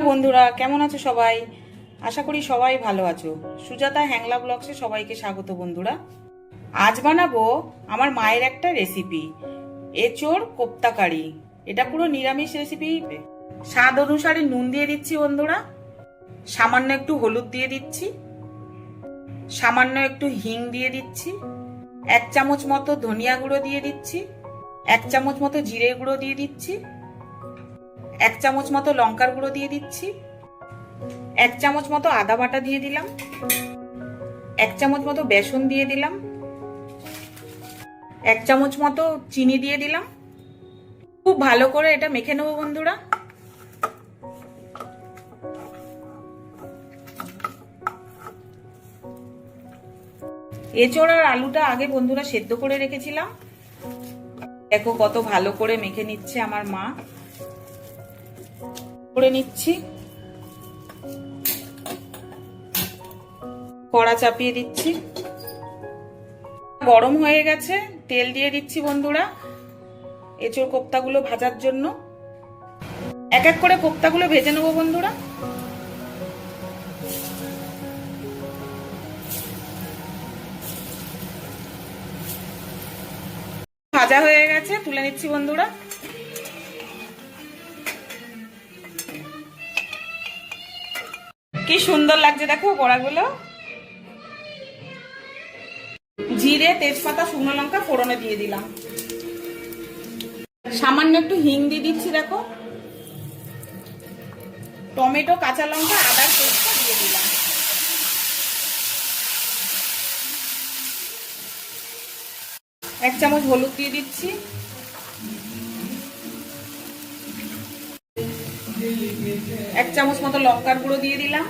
বন্ধুরা কেমন আছো সবাই? আশা করি সবাই ভালো আছো। সুজাতা হ্যাংলা ব্লগসে সবাইকে স্বাগত বন্ধুরা। আজ বানাবো আমার মায়ের একটা রেসিপি, এঁচোড় কোপ্তা কারি। এটা পুরো নিরামিষ রেসিপি। স্বাদ অনুসারে নুন দিয়ে দিচ্ছি বন্ধুরা, সামান্য একটু হলুদ দিয়ে দিচ্ছি, সামান্য একটু হিং দিয়ে দিচ্ছি, 1 চামচ মতো ধনিয়া গুঁড়ো দিয়ে দিচ্ছি, 1 চামচ মতো জিরে গুঁড়ো দিয়ে দিচ্ছি, 1 চামচ মতো লঙ্কার গুঁড়ো দিয়ে দিচ্ছি, 1 চামচ মতো আদা বাটা দিয়ে দিলাম, 1 চামচ মতো বেসন দিয়ে দিলাম, 1 চামচ মতো চিনি দিয়ে দিলাম। খুব ভালো করে এটা মেখে নেবো বন্ধুরা। এঁচোড় আর আলুটা আগে বন্ধুরা সেদ্ধ করে রেখেছিলাম। দেখো কত ভালো করে মেখে নিচ্ছে আমার মা। করে নিচ্ছি, কড়া চাপিয়ে দিচ্ছি, গরম হয়ে গেছে, তেল দিয়ে দিচ্ছি বন্ধুরা এঁচোড় কোপ্তাগুলো ভাজার জন্য। এক এক করে কোপ্তাগুলো ভেজে নেবো বন্ধুরা। ভাজা হয়ে গেছে, তুলে নিচ্ছি বন্ধুরা। কি সুন্দর লাগছে দেখো বড়াগুলো। জিরে, তেজপাতা, শুকনো লঙ্কা ফোড়নে দিয়ে দিলাম, সামান্য একটু হিং দিয়ে দিচ্ছি। দেখো টমেটো, কাঁচা লঙ্কা, আদার পেস্টটা দিয়ে দিলাম। এক চামচ হলুদ দিয়ে দিচ্ছি, 1 চামচ মতো লঙ্কার গুঁড়ো দিয়ে দিলাম,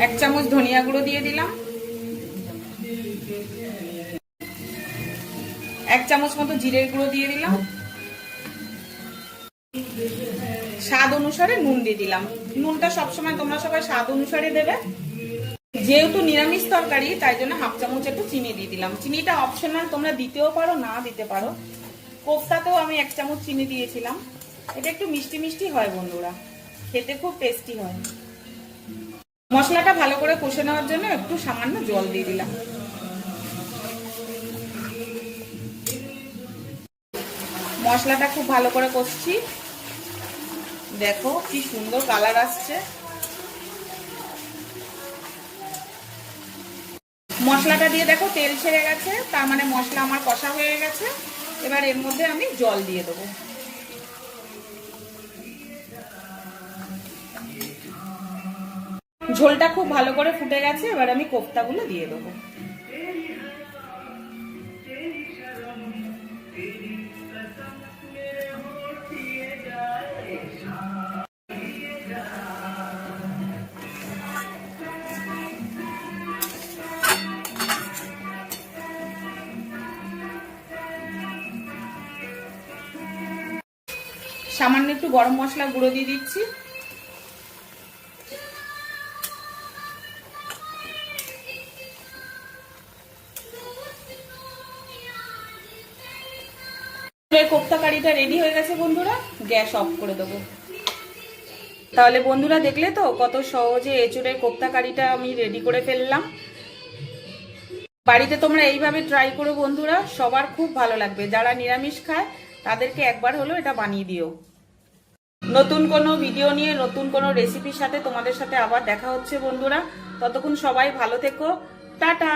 1 চামচ ধনিয়া গুঁড়ো দিয়ে দিলাম, 1 চামচ মতো জিরের গুঁড়ো দিয়ে দিলাম, স্বাদ অনুসারে নুন দিয়ে দিলাম। নুনটা সবসময় তোমরা সবাই স্বাদ অনুসারে দেবে। যেহেতু নিরামিষ তরকারি তাই জন্য 1/2 চামচ একটু চিনি দিয়ে দিলাম। চিনিটা অপশনাল, তোমরা দিতেও পারো না দিতে পারো। কোফতাতেও আমি 1 চামচ চিনি দিয়েছিলাম। এটা একটু মিষ্টি মিষ্টি হয় বন্ধুরা, খেতে খুব টেস্টি হয়। মশলাটা ভালো করে কষে নেওয়ার জন্য একটু সামান্য জল দিয়ে দিলাম। মশলাটা খুব ভালো করে কষছি। দেখো কি সুন্দর কালার আসছে। মশলাটা দিয়ে দেখো তেল ছেড়ে গেছে, তার মানে মশলা আমার কষা হয়ে গেছে। এবার এর মধ্যে আমি জল দিয়ে দেবো। ঝোলটা খুব ভালো করে ফুটে গেছে, এবার আমি কোফতাগুলো দিয়ে দেবো। সামান্য একটু গরম মশলা গুঁড়ো দিয়ে দিচ্ছি। কোপ্তা কারিটা রেডি হয়ে গেছে বন্ধুরা, গ্যাস অফ করে দেবো। তাহলে বন্ধুরা দেখলে তো কত সহজে এঁচোড়ের কোপ্তা কারিটা আমি রেডি করে ফেললাম। বাড়িতে তোমরা এইভাবে ট্রাই করো বন্ধুরা, সবার খুব ভালো লাগবে। যারা নিরামিষ খায় তাদেরকে একবার হলেও এটা বানিয়ে দিও। নতুন কোনো ভিডিও নিয়ে নতুন কোনো রেসিপির সাথে তোমাদের সাথে আবার দেখা হচ্ছে বন্ধুরা। ততক্ষণ সবাই ভালো থেকো, টাটা।